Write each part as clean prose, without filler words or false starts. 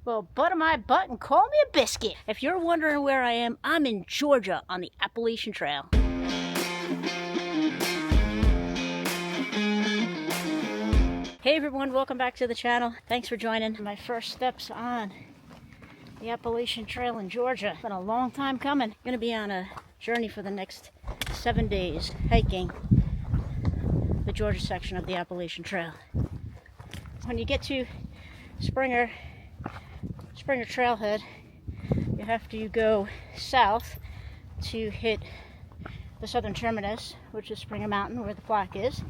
Well, butter my butt and call me a biscuit. If you're wondering where I am, I'm in Georgia on the Appalachian Trail. Hey everyone, welcome back to the channel. Thanks for joining my first steps on the Appalachian Trail in Georgia. It's been a long time coming. I'm going to be on a journey for the next 7 days, hiking the Georgia section of the Appalachian Trail. When you get to Springer Trailhead, you have to go south to hit the southern terminus, which is Springer Mountain, where the plaque is,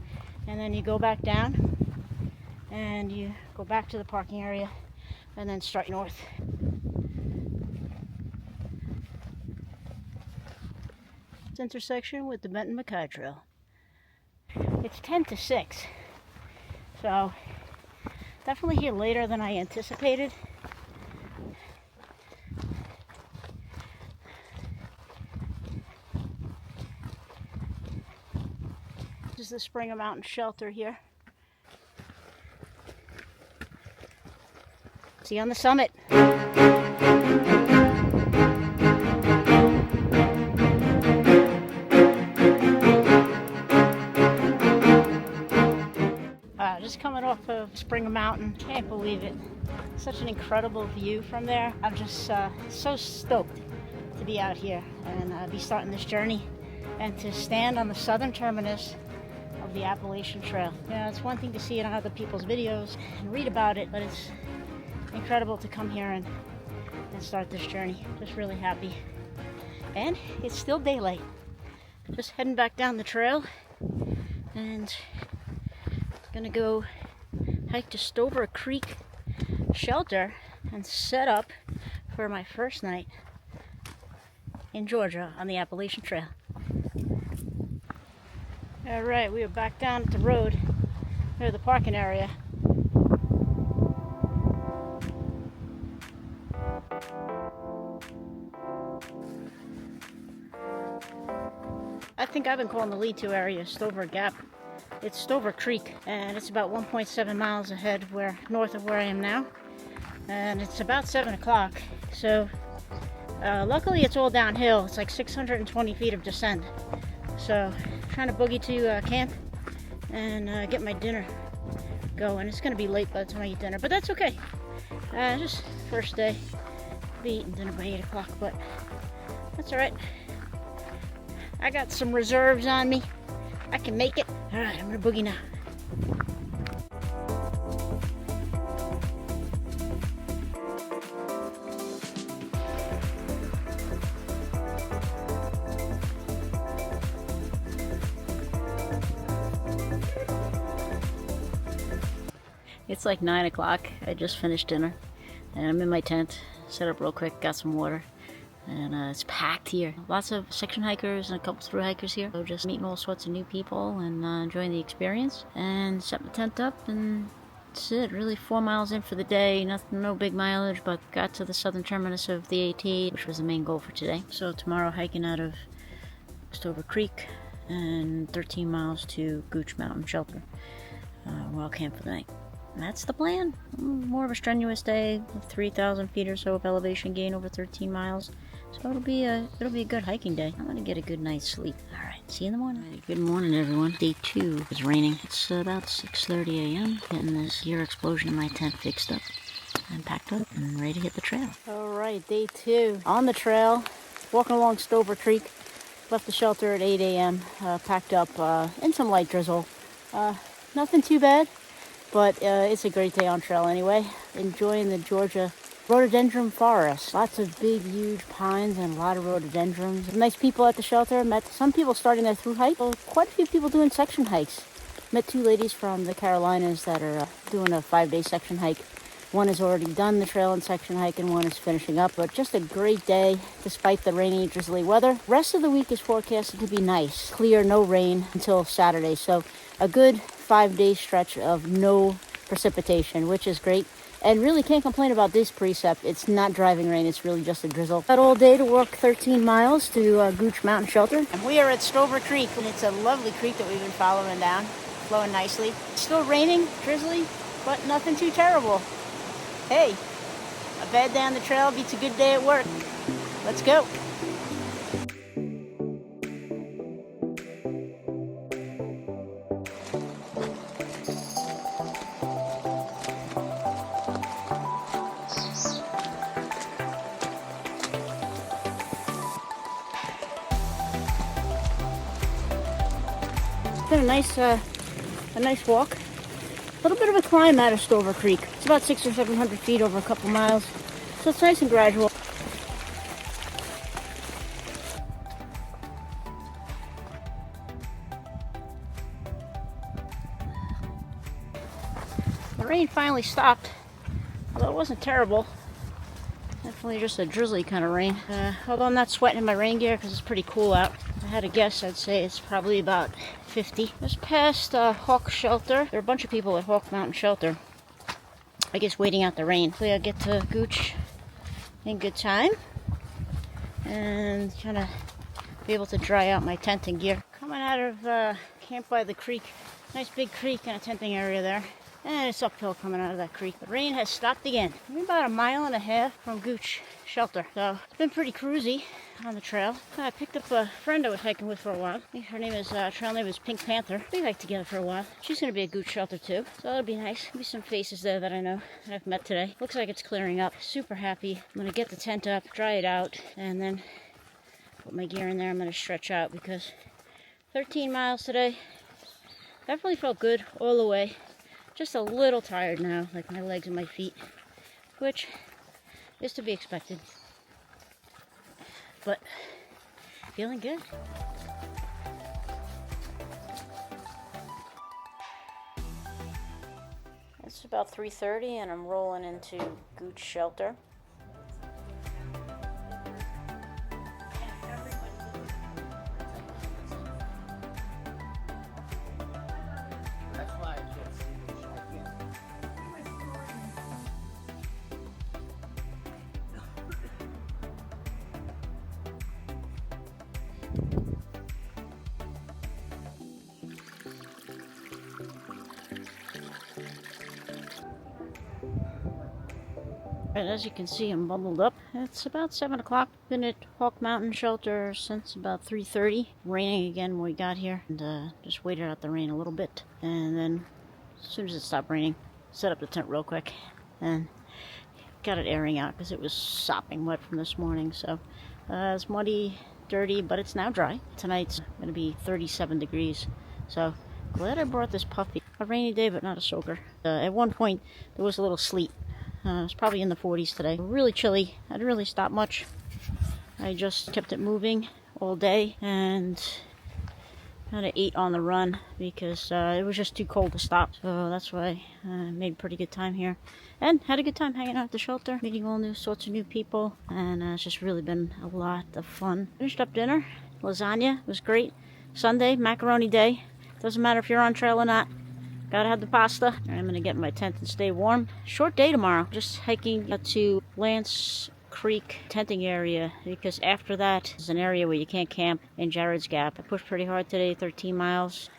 and then you go back down and you go back to the parking area and then start north. It's intersection with the Benton Mackay Trail. It's 10 to 6, so definitely here later than I anticipated. This is the Springer Mountain shelter here. See you on the summit. Just coming off of Springer Mountain, can't believe it. Such an incredible view from there. I'm just so stoked to be out here and be starting this journey and to stand on the southern terminus of the Appalachian Trail. Yeah, it's one thing to see it on other people's videos and read about it, but it's incredible to come here and start this journey. Just really happy. And it's still daylight. Just heading back down the trail and gonna go hike to Stover Creek shelter and set up for my first night in Georgia on the Appalachian Trail. Alright, we are back down at the road near the parking area. I think I've been calling the lead-to area Stover Gap. It's Stover Creek, and it's about 1.7 miles ahead north of where I am now. And it's about 7 o'clock, so luckily it's all downhill. It's like 620 feet of descent. So trying to boogie to camp and get my dinner going. It's going to be late by the time I eat dinner, but that's okay. Just first day. I'll be eating dinner by 8 o'clock, but that's alright. I got some reserves on me. I can make it. Alright, I'm gonna boogie now. It's like 9 o'clock. I just finished dinner and I'm in my tent. Set up real quick, got some water. And it's packed here. Lots of section hikers and a couple through hikers here. So just meeting all sorts of new people and enjoying the experience. And set my tent up and that's it. Really 4 miles in for the day. No big mileage, but got to the southern terminus of the AT, which was the main goal for today. So tomorrow hiking out of Stover Creek and 13 miles to Gooch Mountain Shelter. Where I'll camp for the night. And that's the plan. More of a strenuous day, 3,000 feet or so of elevation gain over 13 miles. So it'll be a good hiking day. I'm gonna get a good night's sleep. All right, see you in the morning. Right, good morning, everyone. Day 2 is raining. It's about 6:30 a.m. Getting this gear explosion in my tent fixed up and packed up and ready to hit the trail. All right, day 2 on the trail, walking along Stover Creek. Left the shelter at 8 a.m. Packed up in some light drizzle. Nothing too bad. But it's a great day on trail anyway. Enjoying the Georgia rhododendron forest. Lots of big, huge pines and a lot of rhododendrons. Nice people at the shelter. Met some people starting their through hike. Well, quite a few people doing section hikes. Met 2 ladies from the Carolinas that are doing a 5-day section hike. One has already done the trail and section hike and one is finishing up. But just a great day despite the rainy, drizzly weather. Rest of the week is forecasted to be nice. Clear, no rain until Saturday. So a good 5-day stretch of no precipitation, which is great. And really can't complain about this precept. It's not driving rain, it's really just a drizzle. Got all day to walk 13 miles to Gooch Mountain Shelter. And we are at Stover Creek, and it's a lovely creek that we've been following down, flowing nicely. It's still raining, drizzly, but nothing too terrible. Hey, a bed down the trail beats a good day at work. Let's go. It's been a nice walk. A little bit of a climb out of Stover Creek. It's about 600 or 700 feet over a couple miles, so it's nice and gradual. The rain finally stopped, although it wasn't terrible. Definitely just a drizzly kind of rain. Although I'm not sweating in my rain gear because it's pretty cool out. If I had to guess, I'd say it's probably about 50. Just past Hawk Shelter. There are a bunch of people at Hawk Mountain Shelter, I guess, waiting out the rain. Hopefully I'll get to Gooch in good time and kind of be able to dry out my tenting gear. Coming out of camp by the creek. Nice big creek and a tenting area there. And it's uphill coming out of that creek. The rain has stopped again. I'm about 1.5 miles from Gooch Shelter. So it's been pretty cruisy on the trail. I picked up a friend I was hiking with for a while. I think her name is, trail name is Pink Panther. We hiked together for a while. She's going to be at Gooch Shelter too. So that'll be nice. There'll be some faces there that I know that I've met today. Looks like it's clearing up. Super happy. I'm going to get the tent up, dry it out, and then put my gear in there. I'm going to stretch out because 13 miles today. Definitely felt good all the way. Just a little tired now, like my legs and my feet, which is to be expected, but feeling good. It's about 3:30 and I'm rolling into Gooch Shelter. And as you can see, I'm bundled up. It's about 7 o'clock. Been at Hawk Mountain Shelter since about 3:30. Raining again when we got here. And just waited out the rain a little bit. And then as soon as it stopped raining, set up the tent real quick. And got it airing out because it was sopping wet from this morning. So it's muddy, dirty, but it's now dry. Tonight's going to be 37 degrees. So glad I brought this puppy. A rainy day, but not a soaker. At one point, there was a little sleet. It's probably in the 40s today. Really chilly. I didn't really stop much. I just kept it moving all day and kind of ate on the run because it was just too cold to stop. So that's why I made a pretty good time here. And had a good time hanging out at the shelter, meeting all new sorts of new people. And it's just really been a lot of fun. Finished up dinner. Lasagna was great. Sunday, macaroni day. Doesn't matter if you're on trail or not. Gotta have the pasta. I'm gonna get in my tent and stay warm. Short day tomorrow. Just hiking to Lance Creek tenting area because after that is an area where you can't camp in Jared's Gap. I pushed pretty hard today, 13 miles.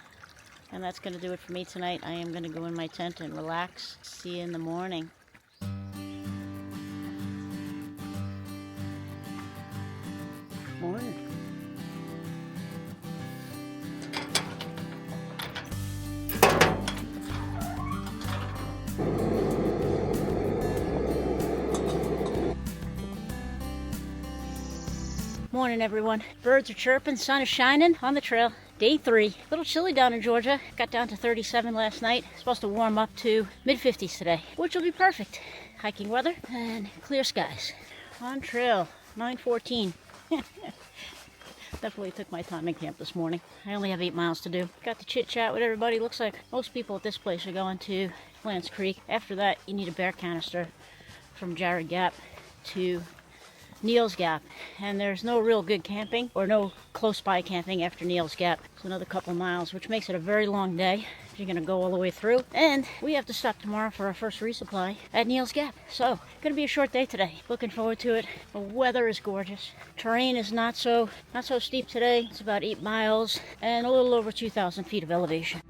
And that's gonna do it for me tonight. I am gonna go in my tent and relax. See you in the morning. Morning. Morning, everyone. Birds are chirping, sun is shining on the trail. Day 3. A little chilly down in Georgia. Got down to 37 last night. Supposed to warm up to mid-50s today, which will be perfect. Hiking weather and clear skies. On trail, 9:14. Definitely took my time in camp this morning. I only have 8 miles to do. Got to chit chat with everybody. Looks like most people at this place are going to Lance Creek. After that, you need a bear canister from Jared Gap to Neal's Gap, and there's no real good camping or no close by camping after Neal's Gap. It's another couple miles, which makes it a very long day. You're gonna go all the way through, and we have to stop tomorrow for our first resupply at Neal's Gap. So gonna be a short day today. Looking forward to it. The weather is gorgeous. Terrain is not so steep today. It's about 8 miles and a little over 2,000 feet of elevation.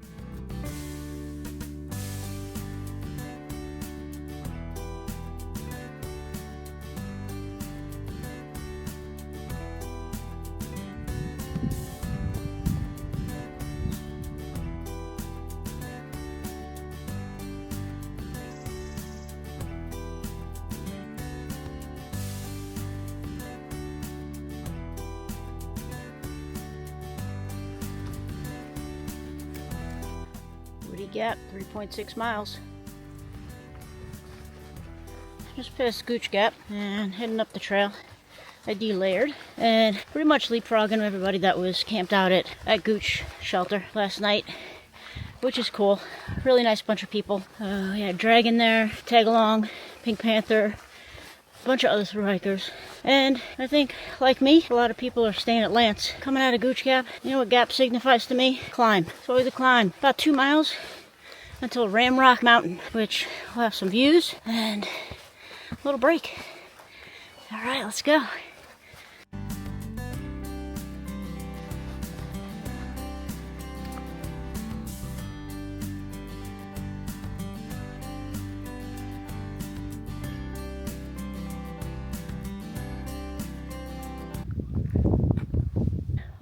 Woody Gap, 3.6 miles. Just past Gooch Gap and heading up the trail. I delayered and pretty much leapfrogging everybody that was camped out at Gooch Shelter last night, which is cool. Really nice bunch of people. We had Dragon there, Tag Along, Pink Panther, a bunch of other thru hikers. And I think, like me, a lot of people are staying at Lance. Coming out of Gooch Gap, you know what Gap signifies to me? Climb. It's always a climb. About 2 miles until Ramrock Mountain, which will have some views and a little break. All right, let's go.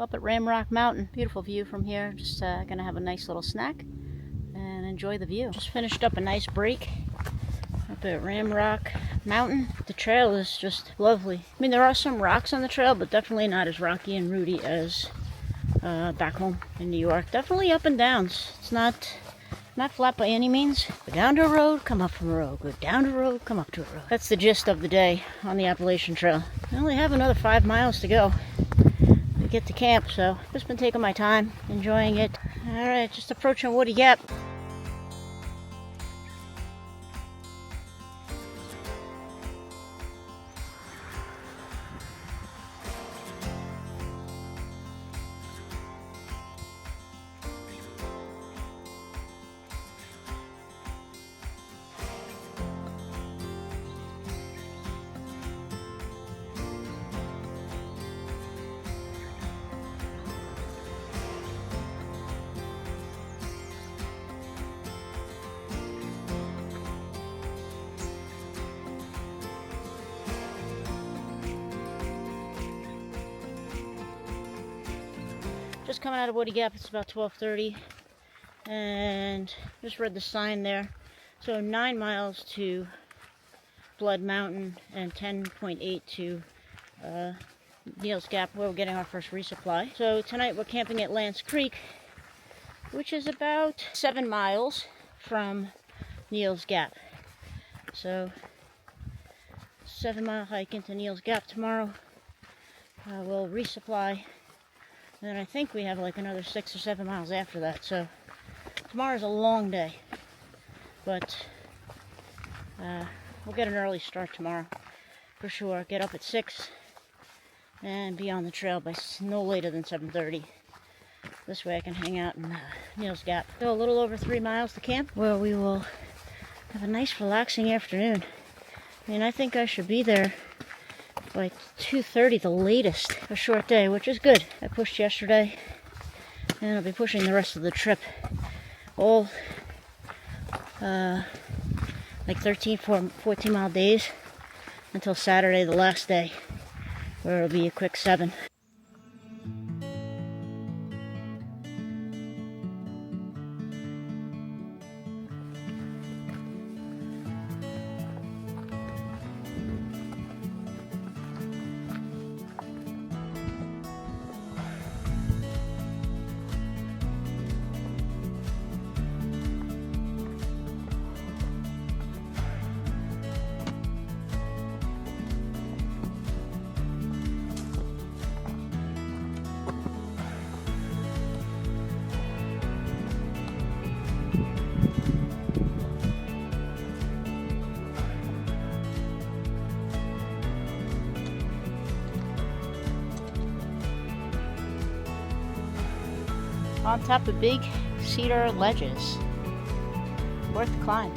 Up at Ramrock Mountain. Beautiful view from here. Just gonna have a nice little snack and enjoy the view. Just finished up a nice break up at Ramrock Mountain. The trail is just lovely. I mean, there are some rocks on the trail, but definitely not as rocky and rooty as back home in New York. Definitely up and downs. It's not flat by any means. Go down to a road, come up from a road. Go down to a road, come up to a road. That's the gist of the day on the Appalachian Trail. I only have another 5 miles to go to get to camp, so just been taking my time, enjoying it. All right, just approaching Woody Gap. Just coming out of Woody Gap, it's about 12:30, and just read the sign there. So 9 miles to Blood Mountain and 10.8 to Neal's Gap, where we're getting our first resupply. So tonight we're camping at Lance Creek, which is about 7 miles from Neal's Gap. So 7-mile hike into Neal's Gap tomorrow. We'll resupply. And then I think we have like another 6 or 7 miles after that. So tomorrow's a long day. But we'll get an early start tomorrow for sure. Get up at 6 and be on the trail by no later than 7:30. This way I can hang out in Neal's Gap. So a little over 3 miles to camp, where we will have a nice relaxing afternoon. I mean, I think I should be there by 2:30 the latest. A short day, which is good. I pushed yesterday, and I'll be pushing the rest of the trip. All like 13, 14 mile days until Saturday, the last day, where it'll be a quick 7. On top of big cedar ledges. Worth the climb.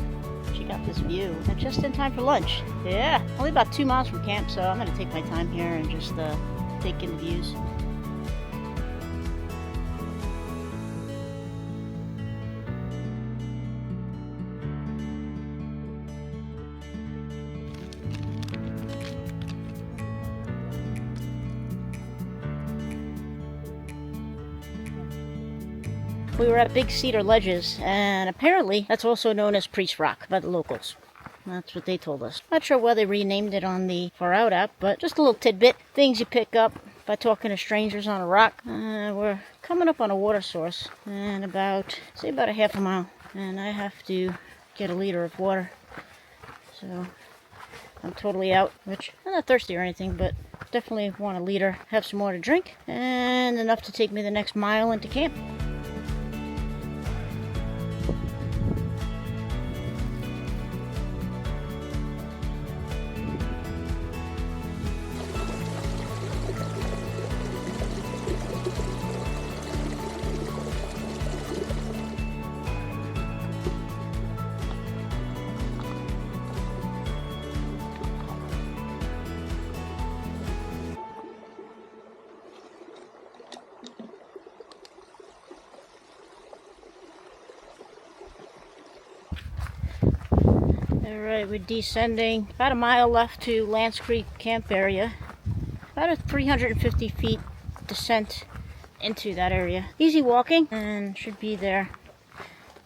Check out this view. And just in time for lunch. Yeah, only about 2 miles from camp, so I'm going to take my time here and just take in the views. We were at Big Cedar Ledges, and apparently that's also known as Priest Rock by the locals. That's what they told us. Not sure why they renamed it on the Far Out app, but just a little tidbit. Things you pick up by talking to strangers on a rock. We're coming up on a water source, and about, say about a half a mile and I have to get a liter of water. So I'm totally out, which I'm not thirsty or anything, but definitely want a liter, have some more to drink, and enough to take me the next mile into camp. Alright, we're descending. About a mile left to Lance Creek camp area. About a 350 feet descent into that area. Easy walking, and should be there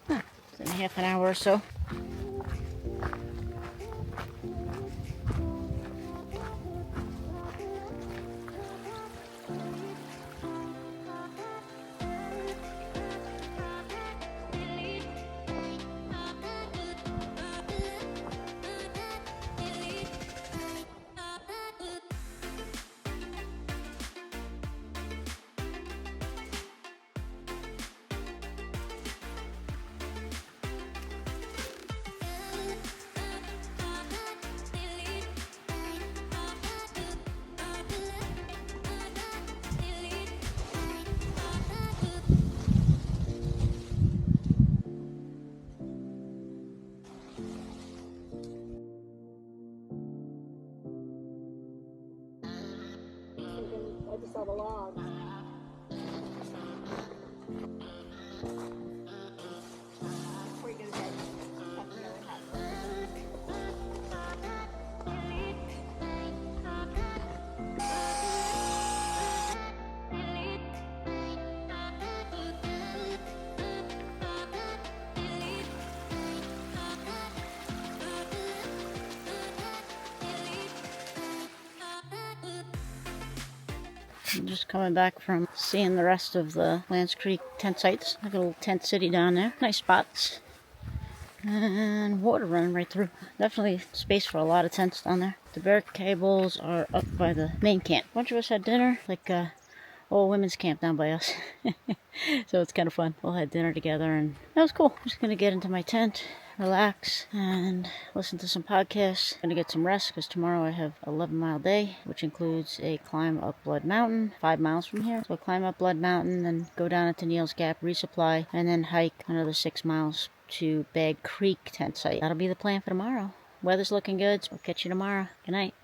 in half an hour or so. I just saw the logs. Before you go to bed, have to know what happened. I'm just coming back from seeing the rest of the Lance Creek tent sites. Like a little tent city down there. Nice spots. And water running right through. Definitely space for a lot of tents down there. The bear cables are up by the main camp. A bunch of us had dinner, like a old women's camp down by us. So it's kind of fun. We'll had dinner together and that was cool. I'm just going to get into my tent, relax, and listen to some podcasts. I'm going to get some rest because tomorrow I have an 11-mile day, which includes a climb up Blood Mountain, 5 miles from here. So I'll climb up Blood Mountain, then go down into Neal's Gap, resupply, and then hike another 6 miles to Bag Creek tent site. That'll be the plan for tomorrow. Weather's looking good, so I'll catch you tomorrow. Good night.